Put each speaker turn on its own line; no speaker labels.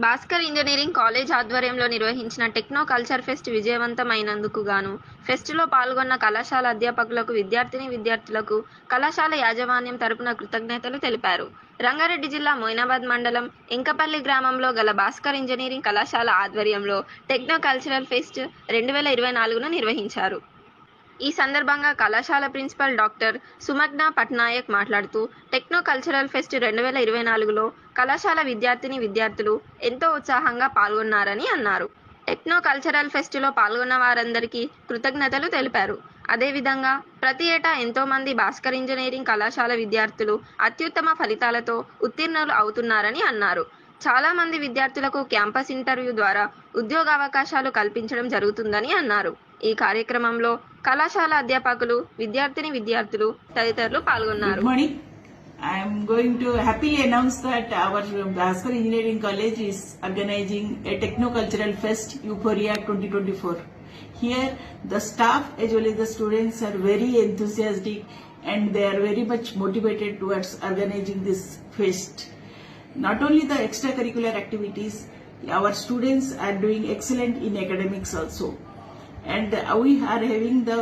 Bhaskar engineering college ఆధ్వర్యంలో నిర్వహించిన techno culture pest విజయవంతమైనందుకు గాను ఫెస్టులో పాల్గొన్న కళాశాల అధ్యాపకులకు, విద్యార్థులకు కళాశాల యాజమాన్యం తరపున కృతజ్ఞతలు తెలిపారు. రంగారెడ్డి జిల్లా మొయినాబాద్ మండలం ఎంకపల్లి గ్రామంలో గల భాస్కర్ ఇంజనీరింగ్ కళాశాల ఆధ్వర్యంలో టెక్నో కల్చరల్ ఫెస్ట్ 2024ను నిర్వహించారు. ఈ సందర్భంగా కళాశాల ప్రిన్సిపల్ డాక్టర్ సుమగ్న పట్నాయక్ మాట్లాడుతూ, టెక్నో కల్చరల్ ఫెస్ట్ 2024లో కళాశాల విద్యార్థులు ఎంతో ఉత్సాహంగా పాల్గొన్నారని అన్నారు. టెక్నో కల్చరల్ ఫెస్టులో పాల్గొన్న వారందరికీ కృతజ్ఞతలు తెలిపారు. అదేవిధంగా ప్రతి ఏటా ఎంతో మంది భాస్కర్ ఇంజనీరింగ్ కళాశాల విద్యార్థులు అత్యుత్తమ ఫలితాలతో ఉత్తీర్ణులు అవుతున్నారని అన్నారు. చాలా మంది విద్యార్థులకు క్యాంపస్ ఇంటర్వ్యూ ద్వారా ఉద్యోగావకాశాలు కల్పించడం జరుగుతుందని అన్నారు. ఈ కార్యక్రమంలో కళాశాల అధ్యాపకులు, విద్యార్థులు తదితరులు పాల్గొన్నారు.
Good morning. I am going to happily announce that our Bhaskar Engineering College is organizing a Techno-Cultural Fest Euphoria 2024. Here the staff as well as the students are very enthusiastic and they are very much motivated towards organizing this fest. Not only the extracurricular activities, our students are doing excellent in academics also. And we are having the